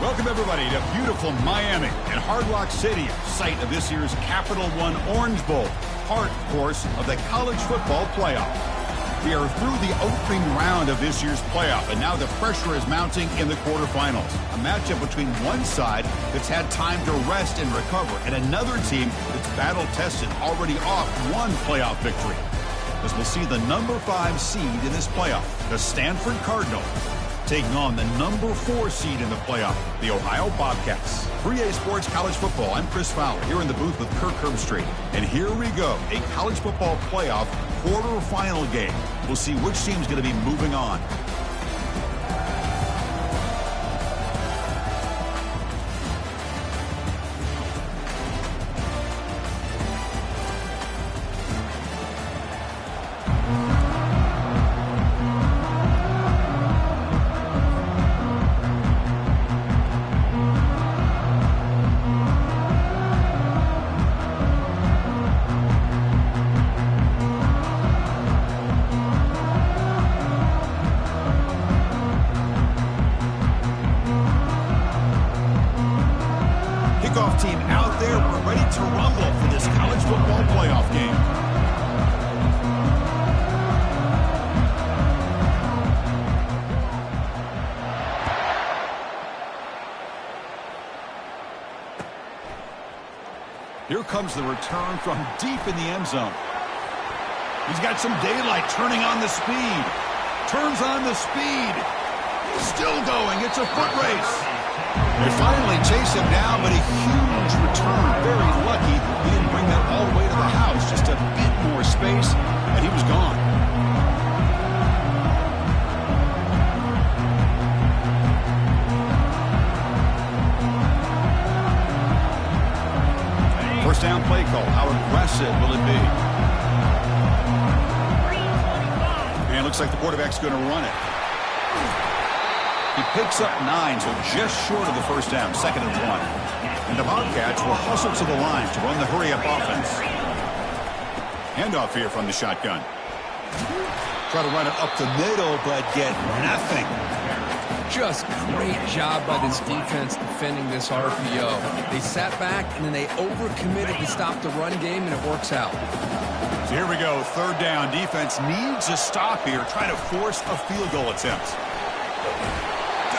Welcome, everybody, to beautiful Miami and Hard Rock Stadium, site of this year's Capital One Orange Bowl, part, of course, of the college football playoff. We are through the opening round of this year's playoff, and now the pressure is mounting in the quarterfinals. A matchup between one side that's had time to rest and recover, and another team that's battle-tested, already off one playoff victory. As we'll see the number 5 seed in this playoff, the Stanford Cardinal, taking on the number 4 seed in the playoff, the Ohio Bobcats. 3A Sports College Football, I'm Chris Fowler, here in the booth with Kirk Herbstreit. And here we go, a college football playoff quarterfinal game. We'll see which team's going to be moving on. Team out there, we're ready to rumble for this college football playoff game. Here comes the return from deep in the end zone. He's got some daylight, turning on the speed. Turns on the speed. Still going. It's a foot race. They finally chase him down, but a huge return. Very lucky he didn't bring that all the way to the house. Just a bit more space, and he was gone. First down play call. How aggressive will it be? And it looks like the quarterback's going to run it. He picks up 9, so just short of the first down, 2nd and 1. And the Bobcats will hustle to the line to run the hurry-up offense. Handoff here from the shotgun. Try to run it up the middle, but get nothing. Just great job by this defense defending this RPO. They sat back, and then they overcommitted to stop the run game, and it works out. So here we go, 3rd down. Defense needs a stop here. Try to force a field goal attempt.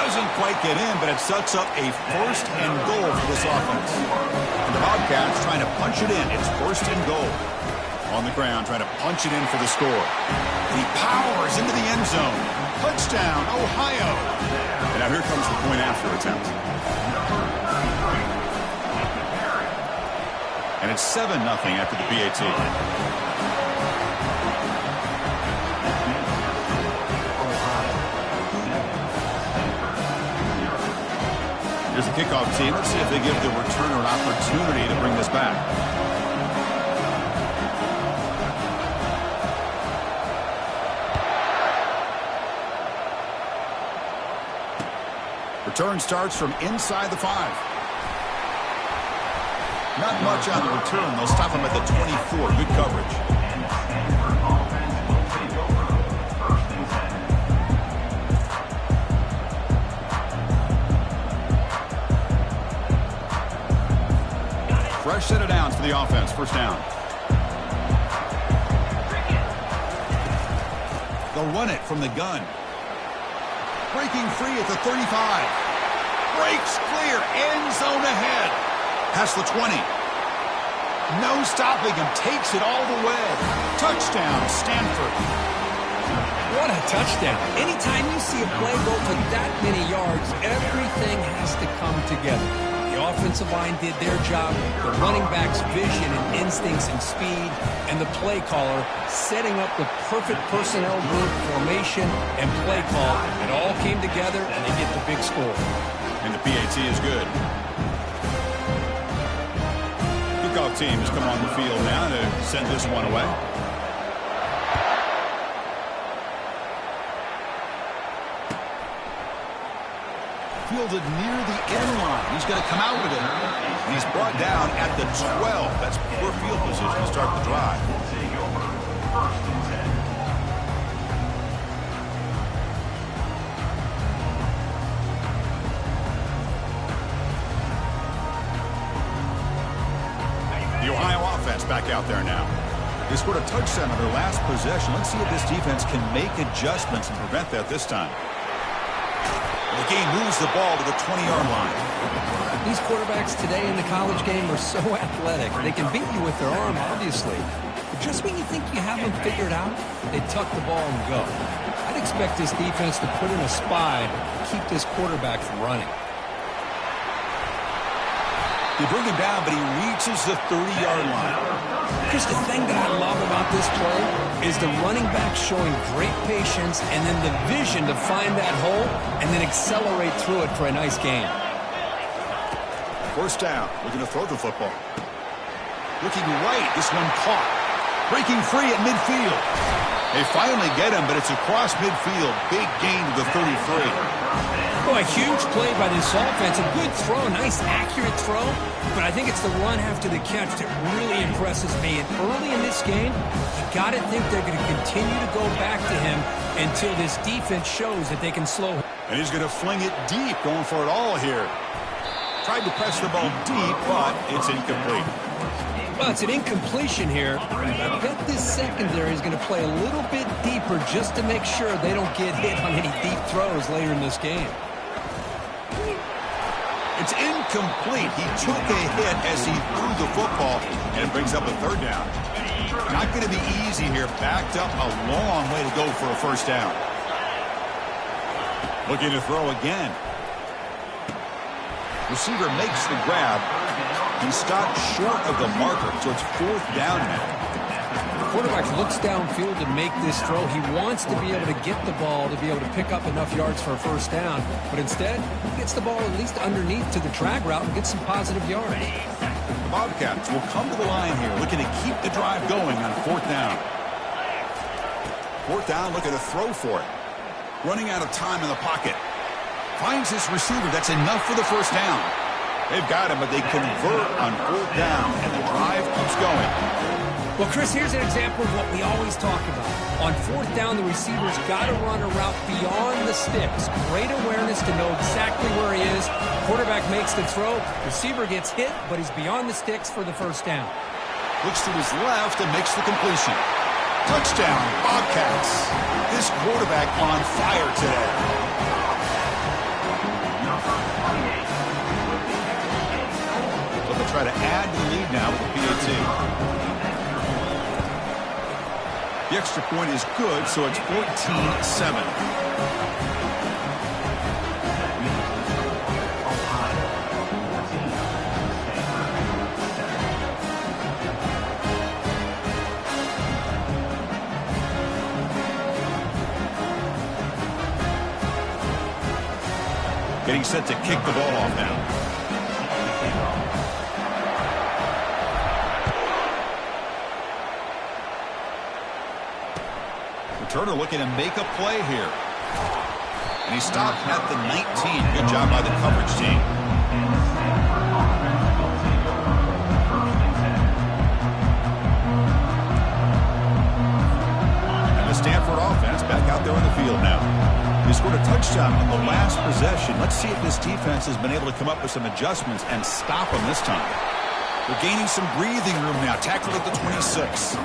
Doesn't quite get in, but it sets up a 1st and goal for this offense. And the Bobcats trying to punch it in. It's 1st and goal. On the ground, trying to punch it in for the score. He powers into the end zone. Touchdown, Ohio. And now here comes the point after attempt. And it's 7-0 after the PAT. Here's the kickoff team. Let's see if they give the returner an opportunity to bring this back. Return starts from inside the 5. Not much on the return. They'll stop him at the 24. Good coverage. Fresh set of downs for the offense. 1st down. They'll run it from the gun. Breaking free at the 35. Breaks clear. End zone ahead. Past the 20. No stopping him. Takes it all the way. Touchdown, Stanford. What a touchdown. Anytime you see a play go for that many yards, everything has to come together. The offensive line did their job, the running back's vision and instincts and speed, and the play caller setting up the perfect personnel group, formation, and play call. It all came together, and they get the big score. And the PAT is good. Kickoff team has come on the field now to send this one away. Fielded near the end line. He's going to come out with it. And he's brought down at the 12. That's poor field position to start the drive. back out there now. They scored a touchdown on their last possession. Let's see if this defense can make adjustments and prevent that this time. The game moves the ball to the 20-yard line. These quarterbacks today in the college game are so athletic. They can beat you with their arm, obviously. But just when you think you have them figured out, they tuck the ball and go. I'd expect this defense to put in a spy to keep this quarterback from running. They bring him down, but he reaches the 30-yard line. Chris, the thing that I love about this play is the running back showing great patience and then the vision to find that hole and then accelerate through it for a nice gain. First down. Looking to throw the football. Looking right. This one caught. Breaking free at midfield. They finally get him, but it's across midfield. Big gain to the 33. Oh, a huge play by this offense. A good throw. Nice, accurate throw. But I think it's the run after the catch that really impresses me. And early in this game, you got to think they're going to continue to go back to him until this defense shows that they can slow him. And he's going to fling it deep, going for it all here. Tried to press the ball deep, but it's incomplete. Well, it's an incompletion here. I bet this secondary is going to play a little bit deeper just to make sure they don't get hit on any deep throws later in this game. It's incomplete. He took a hit as he threw the football, and it brings up a third down. Not going to be easy here. Backed up a long way to go for a first down. Looking to throw again. Receiver makes the grab. He stopped short of the marker, so it's fourth down now. The quarterback looks downfield to make this throw. He wants to be able to get the ball to be able to pick up enough yards for a first down, but instead, he gets the ball at least underneath to the drag route and gets some positive yards. The Bobcats will come to the line here, looking to keep the drive going on fourth down. Fourth down, looking to throw for it. Running out of time in the pocket. Finds his receiver. That's enough for the first down. They've got him, but they convert on fourth down, and the drive keeps going. Well, Chris, here's an example of what we always talk about. On fourth down, the receiver's got to run a route beyond the sticks. Great awareness to know exactly where he is. Quarterback makes the throw. Receiver gets hit, but he's beyond the sticks for the first down. Looks to his left and makes the completion. Touchdown, Bobcats. This quarterback on fire today. Try to add the lead now with the PAT. The extra point is good, so it's 14-7. Getting set to kick the ball off now. Turner looking to make a play here. And he stopped at the 19. Good job by the coverage team. And the Stanford offense back out there on the field now. They scored a touchdown on the last possession. Let's see if this defense has been able to come up with some adjustments and stop them this time. They're gaining some breathing room now. Tackled at the 26.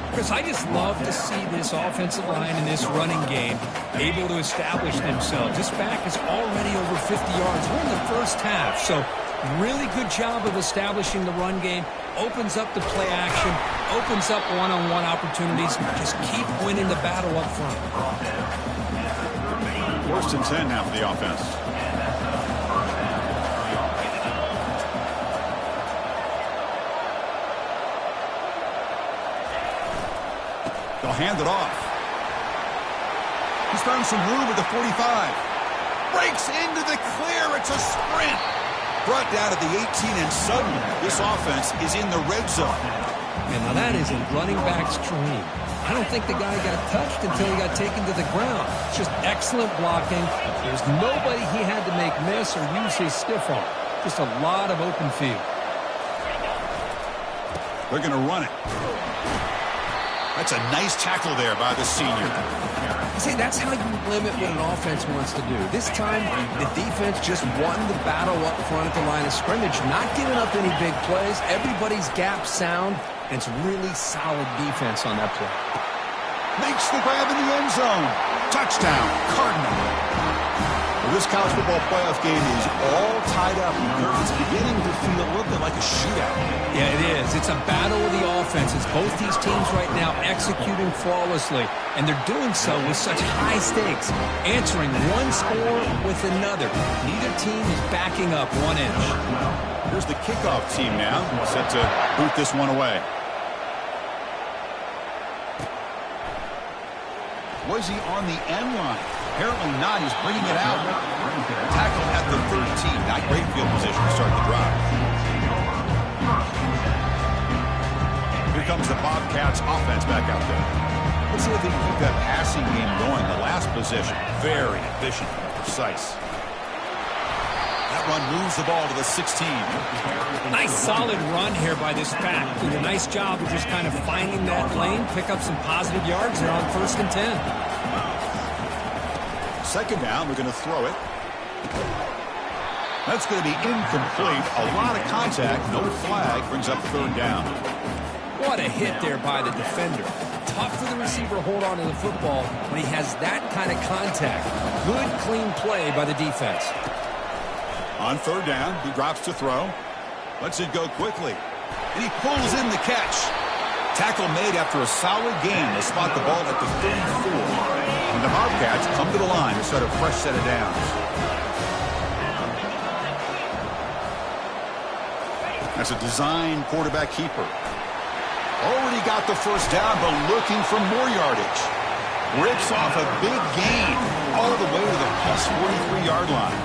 Chris, I just love to see this offensive line and this running game able to establish themselves. This back is already over 50 yards. We're in the first half, so really good job of establishing the run game. Opens up the play action, opens up one-on-one opportunities. Just keep winning the battle up front. First and 10 now for the offense. They'll hand it off. He's found some room at the 45. Breaks into the clear. It's a sprint. Brought down at the 18, and suddenly this offense is in the red zone. And now that is a running back's dream. I don't think the guy got touched until he got taken to the ground. It's just excellent blocking. There's nobody he had to make miss or use his stiff arm. Just a lot of open field. They're going to run it. That's a nice tackle there by the senior. See, that's how you limit what an offense wants to do. This time, the defense just won the battle up front at the line of scrimmage, not giving up any big plays. Everybody's gap sound, and it's really solid defense on that play. Makes the grab in the end zone. Touchdown, Cardinal. Well, this college football playoff game is all tied up. It's beginning to feel a little bit like a shootout. Yeah, it is. It's a battle of the offenses. Both these teams right now executing flawlessly, and they're doing so with such high stakes, answering one score with another. Neither team is backing up 1 inch. Here's the kickoff team now, set to boot this one away. Was he on the end line? Apparently not. He's bringing it out. Tackle at the 13. Not great field position to start the drive. Here comes the Bobcats offense back out there. Let's see if they can keep that passing game going. The last possession, very efficient and precise. That run moves the ball to the 16. Nice solid run here by this back. Did a nice job of just kind of finding that lane, pick up some positive yards there on 1st and 10. Second down, we're going to throw it. That's going to be incomplete. A lot of contact, no flag, brings up 3rd down. What a hit there by the defender. Tough for the receiver to hold on to the football when he has that kind of contact. Good, clean play by the defense. On 3rd down, he drops to throw. Lets it go quickly. And he pulls in the catch. Tackle made after a solid gain to spot the ball at the 34. And the Bobcats come to the line to start a fresh set of downs. That's a design quarterback keeper. Already got the 1st down, but looking for more yardage. Rips off a big gain all the way to the plus 43-yard line.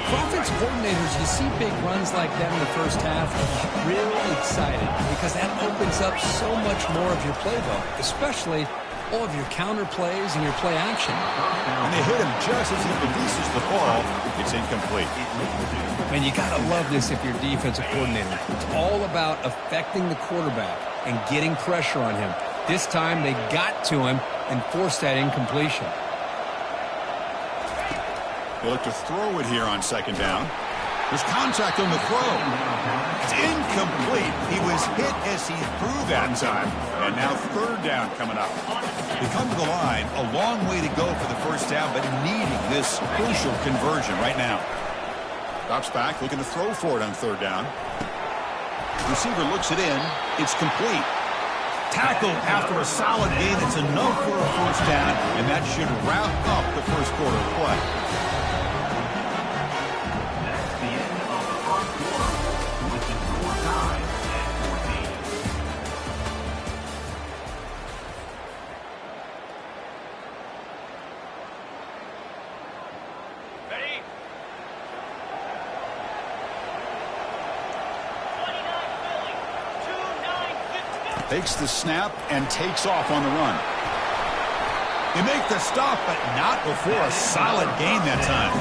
For offense coordinators, you see big runs like that in the 1st half, and you get really excited because that opens up so much more of your playbook, especially all of your counter plays and your play action. And they hit him just as he releases the ball. It's incomplete. Man, you got to love this if you're a defensive coordinator. It's all about affecting the quarterback and getting pressure on him. This time they got to him and forced that incompletion. They look to throw it here on 2nd down. There's contact on the throw. It's incomplete. He was hit as he threw that time. And now 3rd down coming up. They come to the line. A long way to go for the 1st down, but needing this crucial conversion right now. Drops back, looking to throw for it on 3rd down. Receiver looks it in. It's complete. Tackle after a solid gain. It's enough for a 1st down, and that should wrap up the 1st quarter of play. Takes the snap and takes off on the run. They make the stop, but not before a solid gain that time.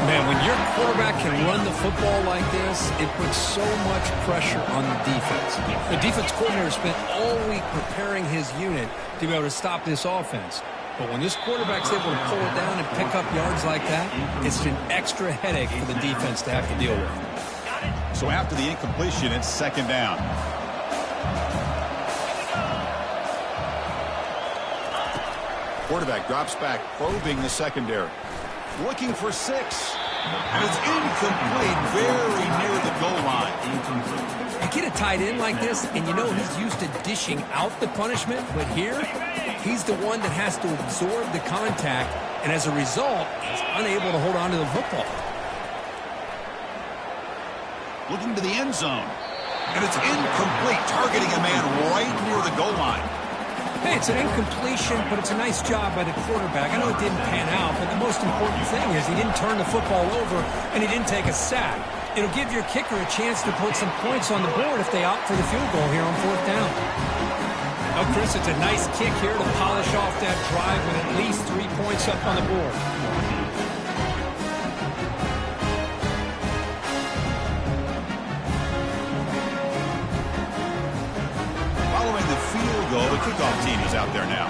Man, when your quarterback can run the football like this, it puts so much pressure on the defense. The defense coordinator spent all week preparing his unit to be able to stop this offense. But when this quarterback's able to pull it down and pick up yards like that, it's an extra headache for the defense to have to deal with. So after the incompletion, it's 2nd down. Quarterback drops back, probing the secondary. Looking for 6. And it's incomplete, very near the goal line. You get a tight end like this, and you know he's used to dishing out the punishment, but here, he's the one that has to absorb the contact, and as a result, he's unable to hold on to the football. Looking to the end zone. And it's incomplete, targeting a man right near the goal line. Hey, it's an incompletion, but it's a nice job by the quarterback. I know it didn't pan out, but the most important thing is he didn't turn the football over and he didn't take a sack. It'll give your kicker a chance to put some points on the board if they opt for the field goal here on 4th down. Now, Chris, it's a nice kick here to polish off that drive with at least 3 points up on the board. Following the field goal, the kickoff team is out there now.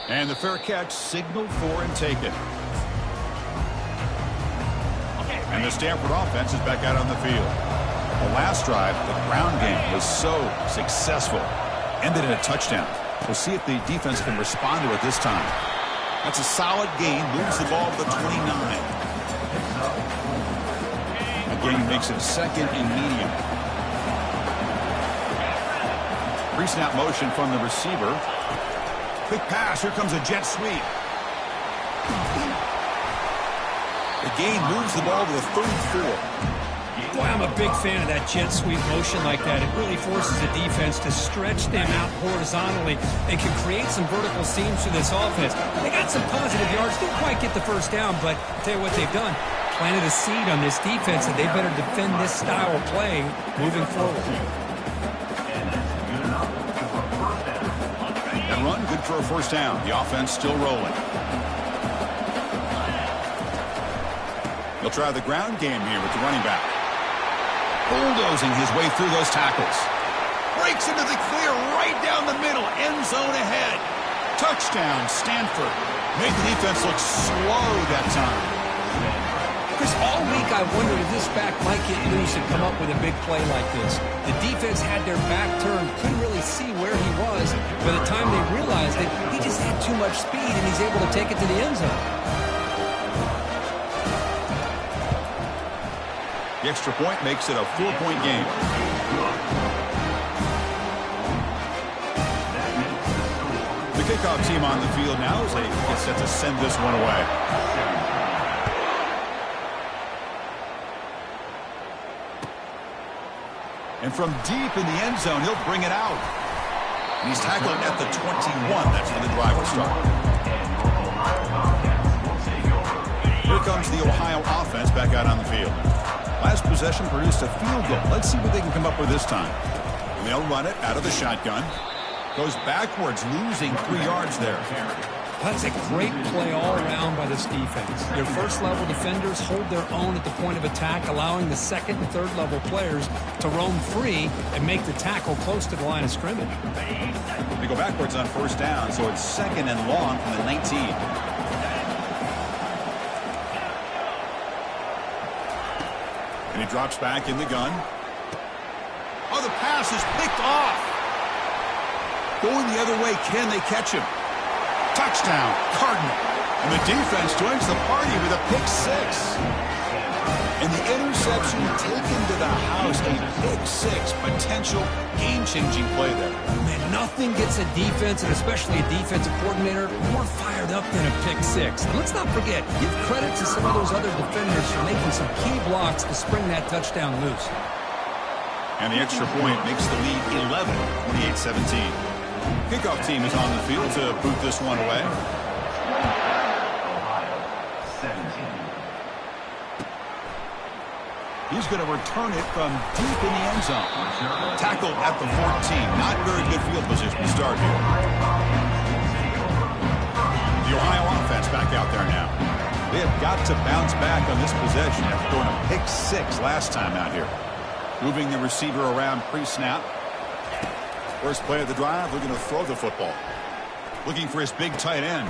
And the fair catch signaled for and taken. And the Stanford offense is back out on the field. The last drive, the ground game was so successful. Ended in a touchdown. We'll see if the defense can respond to it this time. That's a solid gain. Moves the ball to the 29. The gain makes it second and medium. Pre-snap motion from the receiver. Quick pass. Here comes a jet sweep. The gain moves the ball to the 34. Boy, I'm a big fan of that jet sweep motion like that. It really forces the defense to stretch them out horizontally and can create some vertical seams for this offense. They got some positive yards. Didn't quite get the first down, but I'll tell you what they've done. Planted a seed on this defense, and they better defend this style of play moving forward. That run, good for a first down. The offense still rolling. He'll try the ground game here with the running back. Bulldozing his way through those tackles. Breaks into the clear right down the middle. End zone ahead. Touchdown, Stanford. Made the defense look slow that time. Chris, all week I wondered if this back might get loose and come up with a big play like this. The defense had their back turned, couldn't really see where he was. By the time they realized it, he just had too much speed, and he's able to take it to the end zone. The extra point makes it a 4-point game. The kickoff team on the field now as they get set to send this one away. And from deep in the end zone, he'll bring it out. And he's tackled at the 21. That's where the drive will start. Here comes the Ohio offense back out on the field. Last possession produced a field goal. Let's see what they can come up with this time. And they'll run it out of the shotgun. Goes backwards, losing 3 yards there. That's a great play all around by this defense. Their first-level defenders hold their own at the point of attack, allowing the second and third-level players to roam free and make the tackle close to the line of scrimmage. They go backwards on first down, so it's second and long from the 19. And he drops back in the gun. Oh, the pass is picked off. Going the other way, can they catch him? Touchdown, Cardinal. And the defense joins the party with a pick 6. And the interception taken to the house. A pick 6, potential game-changing play there. Man, nothing gets a defense, and especially a defensive coordinator, more fired up than a pick 6. And let's not forget, give credit to some of those other defenders for making some key blocks to spring that touchdown loose. And the extra point makes the lead 11, 28-17. Kickoff team is on the field to boot this one away. He's going to return it from deep in the end zone. Tackled at the 14. Not very good field position to start here. The Ohio offense back out there now. They have got to bounce back on this possession after throwing a pick 6 last time out here. Moving the receiver around pre-snap. First play of the drive, looking to throw the football. Looking for his big tight end.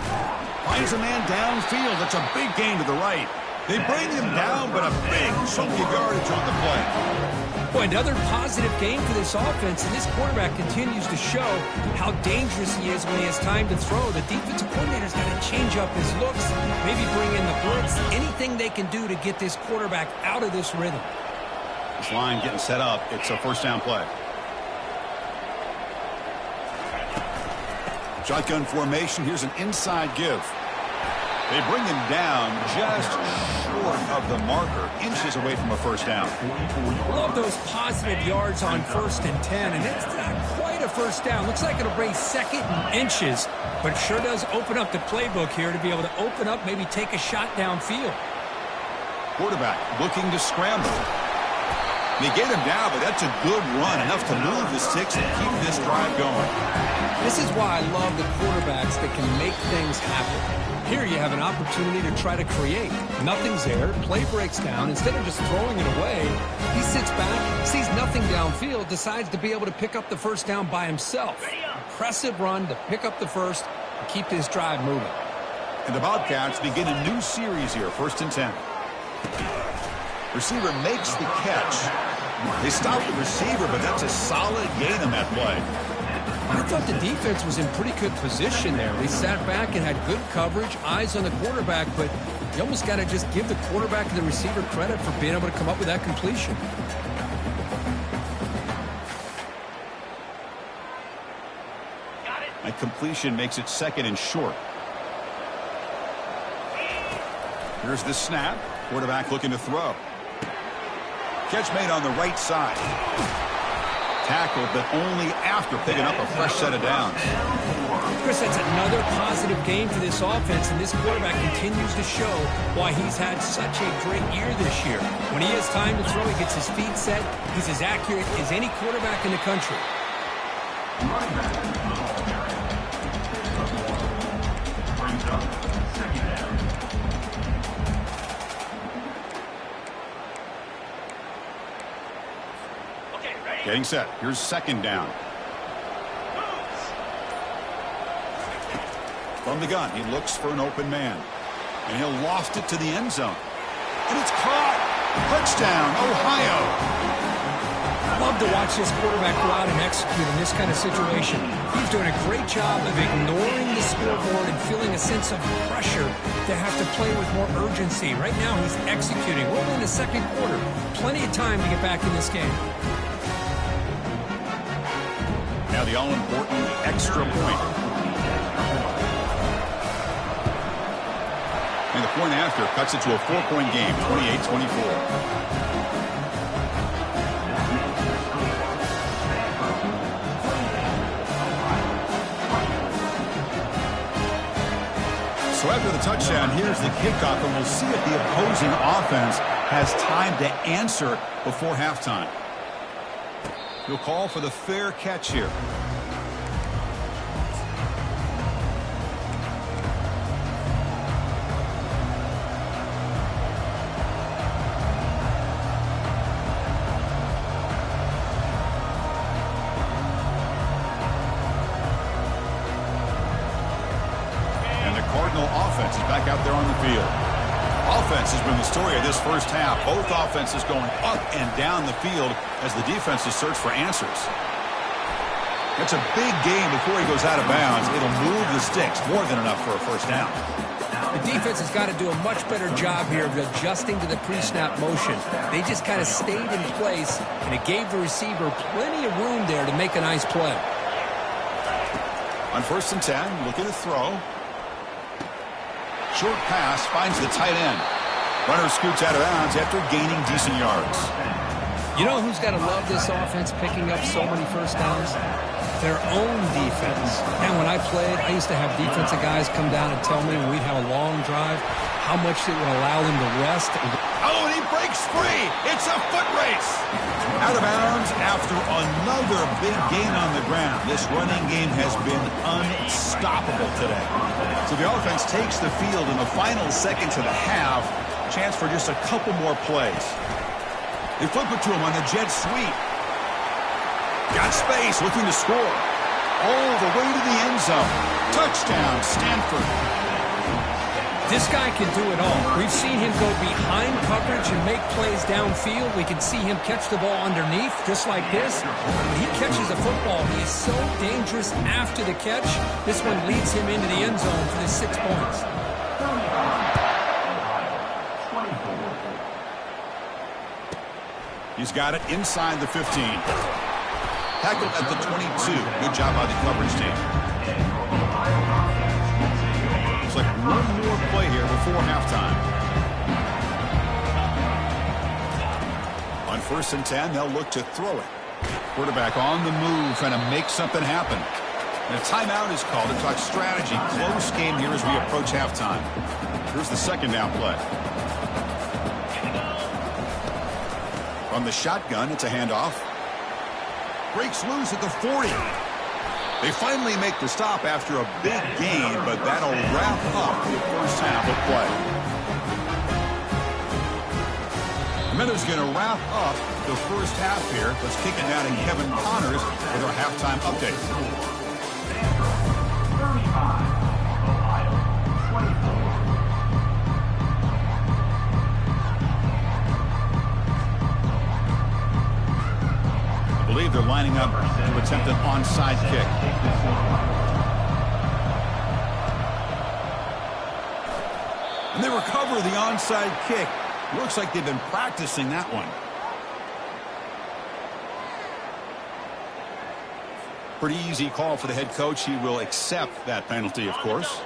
Finds a man downfield. That's a big gain to the right. They bring him down, but a big chunk of yardage on the play. Boy, another positive game for this offense, and this quarterback continues to show how dangerous he is when he has time to throw. The defensive coordinator's got to change up his looks, maybe bring in the blitz, anything they can do to get this quarterback out of this rhythm. This line getting set up. It's a first down play. Shotgun formation. Here's an inside give. They bring him down just short of the marker, inches away from a first down. Love those positive yards on 1st and 10, and it's not quite a first down. Looks like it'll bring second and inches, but it sure does open up the playbook here to be able to open up, maybe take a shot downfield. Quarterback looking to scramble. They get him down, but that's a good run, enough to move the sticks and keep this drive going. This is why I love the quarterbacks that can make things happen. Here you have an opportunity to try to create. Nothing's there. Play breaks down. Instead of just throwing it away, he sits back, sees nothing downfield, decides to be able to pick up the first down by himself. Impressive run to pick up the first and keep this drive moving. And the Bobcats begin a new series here, 1st and 10. Receiver makes the catch. They stopped the receiver, but that's a solid gain on that play. I thought the defense was in pretty good position there. They sat back and had good coverage, eyes on the quarterback, but you almost got to just give the quarterback and the receiver credit for being able to come up with that completion. That completion makes it 2nd and short. Here's the snap. Quarterback looking to throw. Catch made on the right side. Tackled, but only after picking up a fresh set of downs. Chris, that's another positive game for this offense, and this quarterback continues to show why he's had such a great year this year. When he has time to throw, he gets his feet set. He's as accurate as any quarterback in the country. Getting set. Here's 2nd down. From the gun, he looks for an open man. And he'll loft it to the end zone. And it's caught. Touchdown, Ohio. I love to watch this quarterback go out and execute in this kind of situation. He's doing a great job of ignoring the scoreboard and feeling a sense of pressure to have to play with more urgency. Right now, he's executing. We're only in the 2nd quarter. Plenty of time to get back in this game. Now the all-important extra point. And the point after cuts it to a 4-point game, 28-24. So after the touchdown, here's the kickoff, and we'll see if the opposing offense has time to answer before halftime. He'll call for the fair catch here. And the Cardinal offense is back out there on the field. Offense has been the story of this first half. Both offenses going up and down the field as the defenses search for answers. It's a big game before he goes out of bounds. It'll move the sticks more than enough for a first down. The defense has got to do a much better job here of adjusting to the pre-snap motion. They just kind of stayed in place, and it gave the receiver plenty of room there to make a nice play. On 1st and 10, looking to throw. Short pass finds the tight end. Runner scoots out of bounds after gaining decent yards. You know who's got to love this offense picking up so many first downs? Their own defense. And when I played, I used to have defensive guys come down and tell me when we'd have a long drive how much it would allow them to rest. Oh, and he breaks free. It's a foot race. Out of bounds after another big gain on the ground. This running game has been unstoppable today. So the offense takes the field in the final seconds of the half. Chance for just a couple more plays. They flip it to him on the jet sweep. Got space, looking to score. All the way to the end zone. Touchdown, Stanford. This guy can do it all. We've seen him go behind coverage and make plays downfield. We can see him catch the ball underneath, just like this. When he catches a football, he is so dangerous after the catch. This one leads him into the end zone for the 6 points. He's got it inside the 15. Tackled at the 22. Good job by the coverage team. Looks like one more play here before halftime. On 1st and 10, they'll look to throw it. Quarterback on the move, trying to make something happen. And a timeout is called to talk strategy. Close game here as we approach halftime. Here's the 2nd down play. From the shotgun, it's a handoff. Breaks loose at the 40. They finally make the stop after a big gain, but that'll wrap up the first half of play. And that is going to wrap up the first half here. Let's kick it down to Kevin Connors with our halftime update. 35, Ohio, 24. believe they're lining up to attempt an onside kick. And they recover the onside kick. Looks like they've been practicing that one. Pretty easy call for the head coach. He will accept that penalty, of course.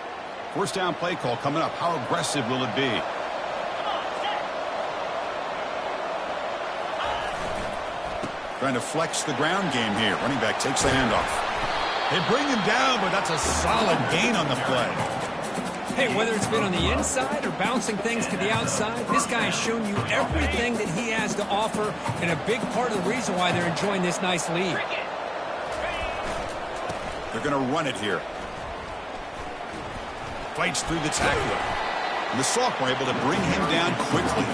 First down play call coming up. How aggressive will it be? Trying to flex the ground game here. Running back takes the handoff. They bring him down, but that's a solid gain on the play. Hey, whether it's been on the inside or bouncing things to the outside, this guy has shown you everything that he has to offer, and a big part of the reason why they're enjoying this nice lead. They're going to run it here. Fights through the tackler. And the sophomore able to bring him down quickly.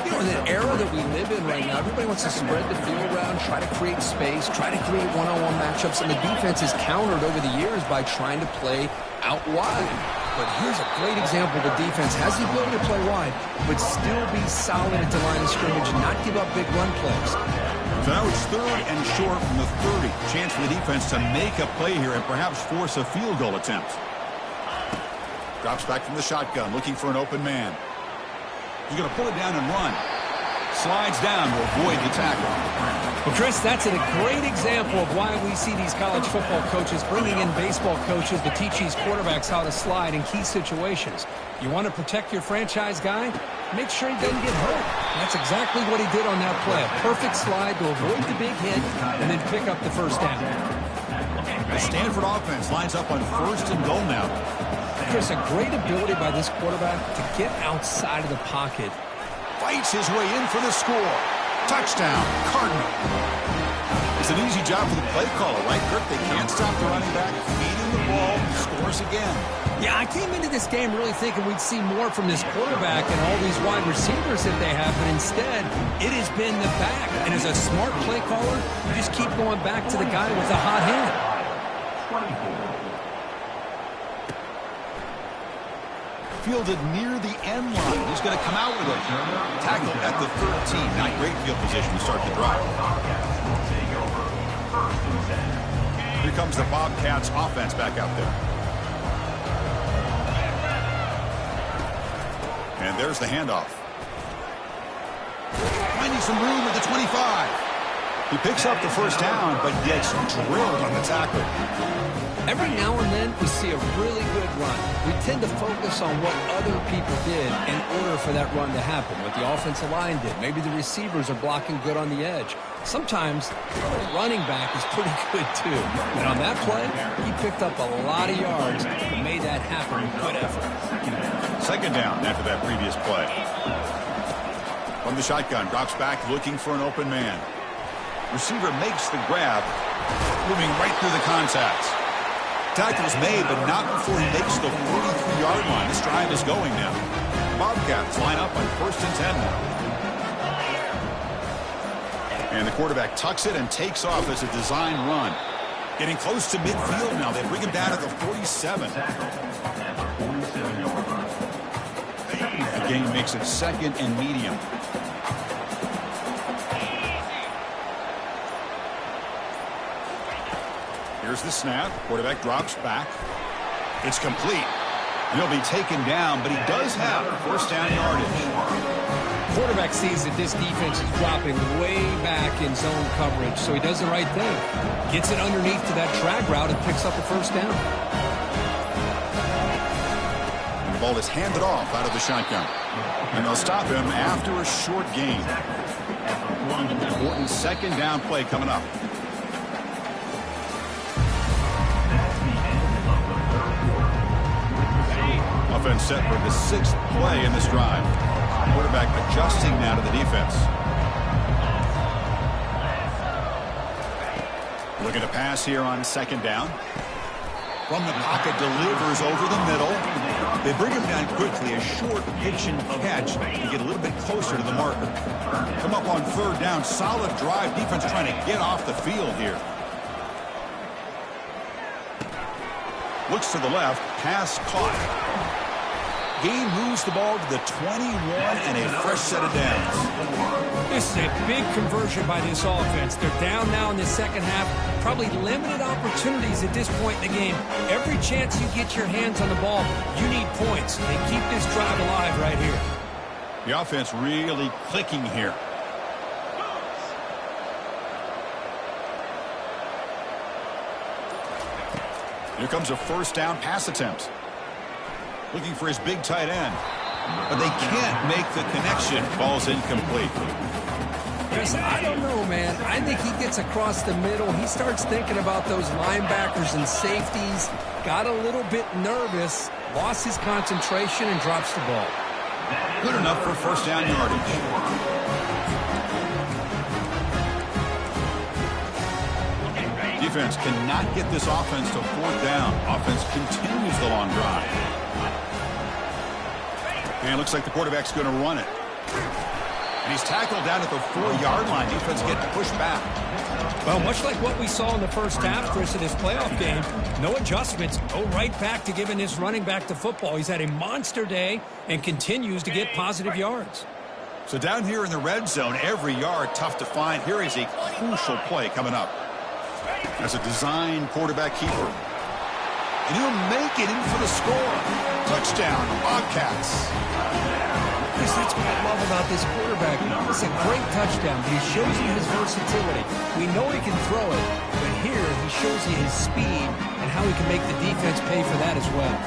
You know, in the era that we live in right now, everybody wants to spread the field around, try to create space, try to create one-on-one matchups, and the defense is countered over the years by trying to play out wide. But here's a great example. The defense has the ability to play wide, but still be solid at the line of scrimmage and not give up big run plays. So now it's 3rd and short from the 30. Chance for the defense to make a play here and perhaps force a field goal attempt. Drops back from the shotgun, looking for an open man. He's going to pull it down and run. Slides down to avoid the tackle. Well, Chris, that's a great example of why we see these college football coaches bringing in baseball coaches to teach these quarterbacks how to slide in key situations. You want to protect your franchise guy? Make sure he doesn't get hurt. And that's exactly what he did on that play. A perfect slide to avoid the big hit and then pick up the first down. The Stanford offense lines up on 1st and goal now. Chris, a great ability by this quarterback to get outside of the pocket. Fights his way in for the score. Touchdown, Cardinal. It's an easy job for the play caller, right, Kirk? They can't stop the running back, feeding the ball, scores again. Yeah, I came into this game really thinking we'd see more from this quarterback and all these wide receivers that they have, but instead, it has been the back. And as a smart play caller, you just keep going back to the guy with the hot hand. Fielded near the end line. He's going to come out with it. Tackled at the 13. Not great field position to start the drive. Here comes the Bobcats offense back out there. And there's the handoff. Finding some room at the 25. He picks up the first down, but gets drilled on the tackle. Every now and then, we see a really good run. We tend to focus on what other people did in order for that run to happen, what the offensive line did. Maybe the receivers are blocking good on the edge. Sometimes the running back is pretty good, too. And on that play, he picked up a lot of yards and made that happen with good effort. 2nd down after that previous play. From the shotgun, drops back looking for an open man. Receiver makes the grab, moving right through the contacts. Tackle's made, but not before he makes the 43-yard line. This drive is going now. Bobcats line up on 1st and 10 now. And the quarterback tucks it and takes off as a design run. Getting close to midfield now. They bring him down at the 47. The game makes it 2nd and medium. Here's the snap. Quarterback drops back. It's complete. And he'll be taken down, but he does have first down yardage. Quarterback sees that this defense is dropping way back in zone coverage, so he does the right thing. Gets it underneath to that drag route and picks up the first down. And the ball is handed off out of the shotgun. And they'll stop him after a short gain. Important 2nd down play coming up. Offense set for the 6th play in this drive. Quarterback adjusting now to the defense. Looking to pass here on 2nd down. From the pocket, delivers over the middle. They bring him down quickly. A short pitch and catch to get a little bit closer to the marker. Come up on 3rd down. Solid drive. Defense trying to get off the field here. Looks to the left. Pass caught. He moves the ball to the 21 and a fresh set of downs. This is a big conversion by this offense. They're down now in the second half. Probably limited opportunities at this point in the game. Every chance you get your hands on the ball, you need points. They keep this drive alive right here. The offense really clicking here. Here comes a first down pass attempt. Looking for his big tight end. But they can't make the connection. Ball's incomplete. Chris, I don't know, man. I think he gets across the middle. He starts thinking about those linebackers and safeties. Got a little bit nervous. Lost his concentration and drops the ball. Good enough for first down yardage. Defense cannot get this offense to fourth down. Offense continues the long drive. And it looks like the quarterback's going to run it. And he's tackled down at the 4-yard line. Defense getting pushed back. Well, much like what we saw in the first half, Chris, in this playoff game, no adjustments. Go right back to giving this running back the football. He's had a monster day and continues to get positive yards. So down here in the red zone, every yard tough to find. Here is a crucial play coming up. As a design quarterback keeper. And he'll make it in for the score. Touchdown, Bobcats. Chris, that's what I love about this quarterback. It's a great touchdown, but he shows you his versatility. We know he can throw it, but here he shows you his speed and how he can make the defense pay for that as well.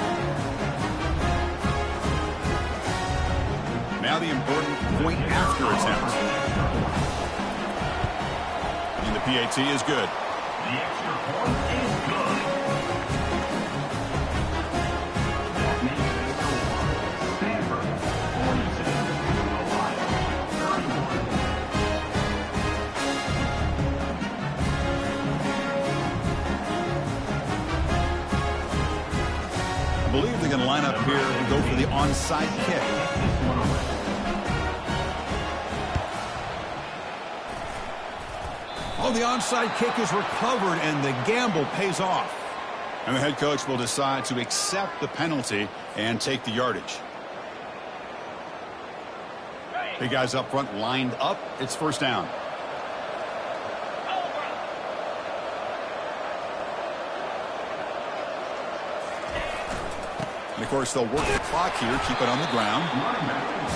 Now the important point after attempt. And the PAT is good. The extra point is good. That makes the score Stanford 42, Ohio 31. I believe they're going to line up here and go for the onside kick. Oh, the onside kick is recovered, and the gamble pays off. And the head coach will decide to accept the penalty and take the yardage. Big guys up front lined up. It's first down. And, of course, they'll work the clock here, keep it on the ground.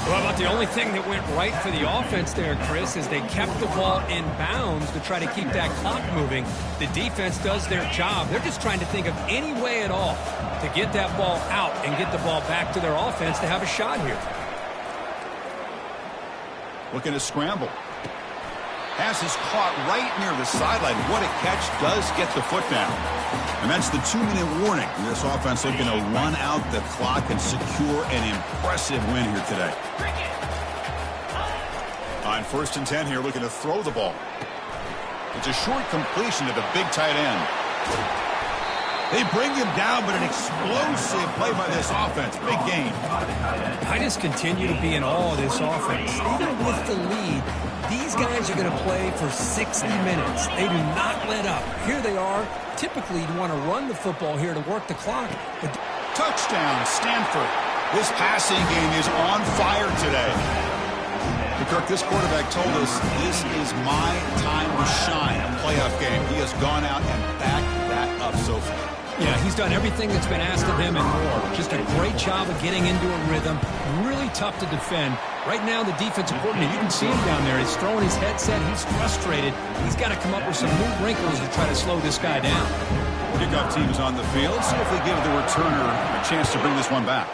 Well, about the only thing that went right for the offense there, Chris, is they kept the ball in bounds to try to keep that clock moving. The defense does their job. They're just trying to think of any way at all to get that ball out and get the ball back to their offense to have a shot here. Looking to scramble. Pass is caught right near the sideline. What a catch. Does get the foot down. And that's the 2-minute warning. This offense looking to run out the clock and secure an impressive win here today. On 1st and 10 here, looking to throw the ball. It's a short completion to the big tight end. They bring him down, but an explosive play by this offense. Big gain. I just continue to be in awe of this offense. Even with the lead, these guys are going to play for 60 minutes. They do not let up. Here they are. Typically, you want to run the football here to work the clock. But touchdown, Stanford. This passing game is on fire today. But Kirk, this quarterback told us this is my time to shine. A playoff game. He has gone out and backed that up so far. Yeah, he's done everything that's been asked of him and more. Just a great job of getting into a rhythm. Really tough to defend. Right now, the defensive coordinator, you can see him down there. He's throwing his headset. He's frustrated. He's got to come up with some new wrinkles to try to slow this guy down. Kickoff team is on the field. See if they give the returner a chance to bring this one back.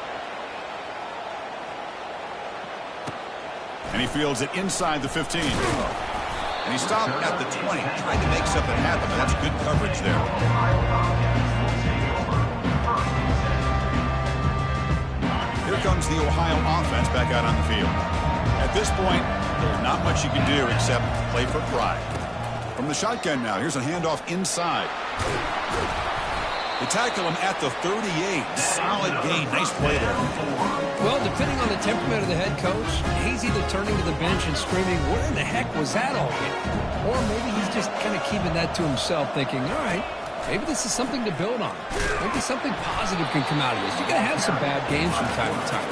And he fields it inside the 15. And he stopped at the 20. Trying to make something happen, but that's good coverage there. Here comes the Ohio offense back out on the field. At this point, there's not much you can do except play for pride. From the shotgun now, here's a handoff inside. They tackle him at the 38. Solid gain. Nice play there. Well, depending on the temperament of the head coach, he's either turning to the bench and screaming, where in the heck was that all? Or maybe he's just kind of keeping that to himself, thinking, all right, Maybe this is something to build on. Maybe something positive can come out of this. You're going to have some bad games from time to time.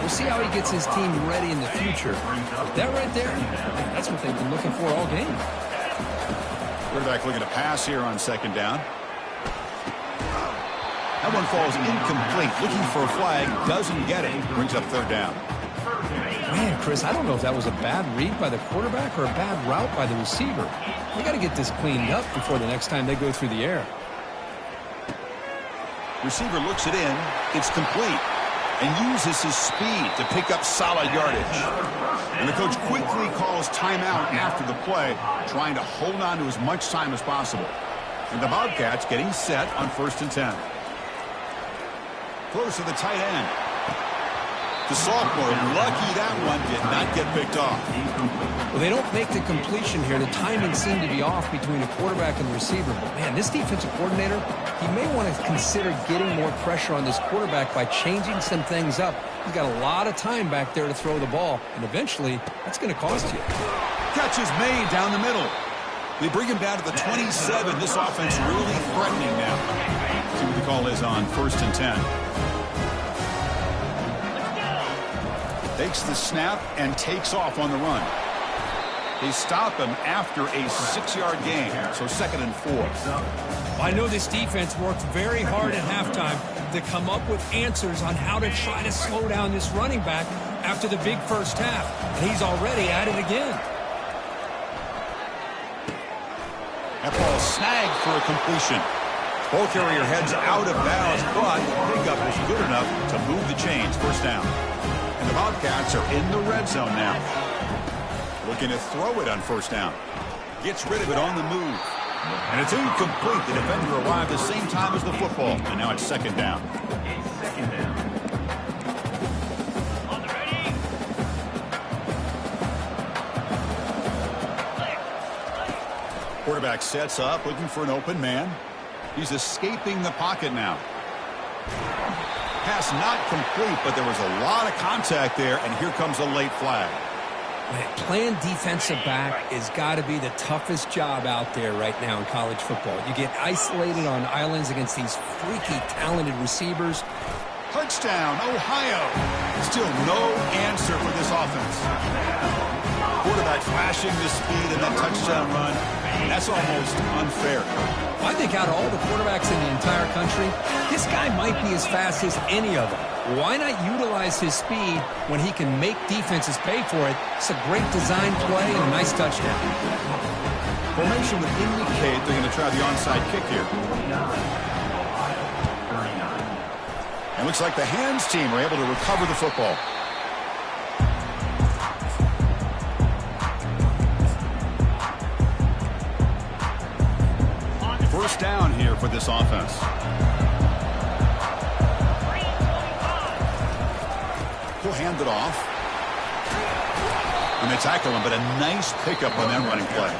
We'll see how he gets his team ready in the future. That right there, that's what they've been looking for all game. Quarterback looking to pass here on second down. That one falls incomplete. Looking for a flag. Doesn't get it. Brings up third down. Man, Chris, I don't know if that was a bad read by the quarterback or a bad route by the receiver. We got to get this cleaned up before the next time they go through the air. Receiver looks it in. It's complete. And uses his speed to pick up solid yardage. And the coach quickly calls timeout after the play, trying to hold on to as much time as possible. And the Bobcats getting set on 1st and 10. Close to the tight end. The sophomore, lucky that one did not get picked off. Well, they don't make the completion here. The timing seemed to be off between the quarterback and the receiver. But, man, this defensive coordinator, he may want to consider getting more pressure on this quarterback by changing some things up. He's got a lot of time back there to throw the ball, and eventually that's going to cost you. Catch is made down the middle. They bring him down to the 27. This offense really threatening now. See what the call is on 1st and 10. Takes the snap and takes off on the run. They stop him after a 6-yard gain, so 2nd and 4. I know this defense worked very hard at halftime to come up with answers on how to try to slow down this running back after the big first half, and he's already at it again. That ball snagged for a completion. Ball carrier heads out of bounds, but the pickup was good enough to move the chains. First down. And the Bobcats are in the red zone now. Looking to throw it on 1st down. Gets rid of it on the move. And it's incomplete. The defender arrived the same time as the football. And now it's 2nd down. Quarterback sets up, looking for an open man. He's escaping the pocket now. Pass not complete, but there was a lot of contact there, and here comes a late flag. Man, playing defensive back has got to be the toughest job out there right now in college football. You get isolated on islands against these freaky, talented receivers. Touchdown, Ohio. Still no answer for this offense. Quarterback flashing the speed in that touchdown run. That's almost unfair. I think out of all the quarterbacks in the entire country, this guy might be as fast as any of them. Why not utilize his speed when he can make defenses pay for it? It's a great design play and a nice touchdown. Formation would indicate they're going to try the onside kick here. And looks like the hands team are able to recover the football. First down here for this offense. He'll hand it off. And they tackle him, but a nice pickup on that running play.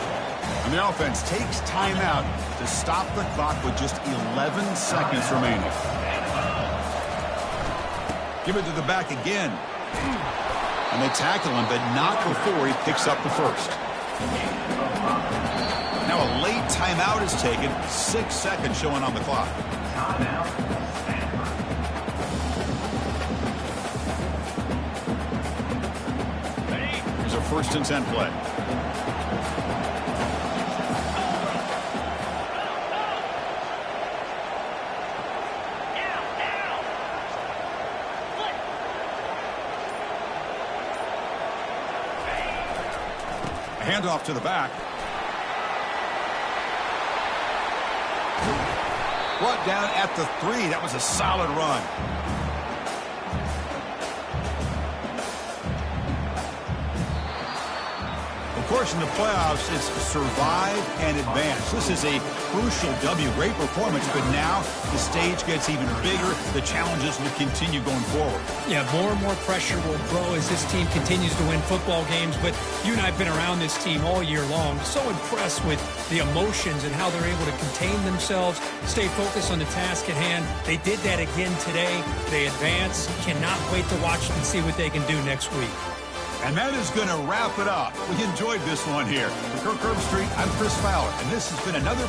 And the offense takes timeout to stop the clock with just 11 seconds remaining. Give it to the back again. And they tackle him, but not before he picks up the first. Now a late timeout is taken. 6 seconds showing on the clock. Here's a 1st and 10 play. Handoff to the back. Brought down at the 3. That was a solid run. Of course, in the playoffs, it's survive and advance. This is a crucial W. Great performance, but now the stage gets even bigger. The challenges will continue going forward. Yeah, more and more pressure will grow as this team continues to win football games. But you and I have been around this team all year long. So impressed with the emotions and how they're able to contain themselves, stay focused on the task at hand. They did that again today. They advance. Cannot wait to watch and see what they can do next week. And that is going to wrap it up. We enjoyed this one here. For Kirk Herbstreit, I'm Chris Fowler, and this has been another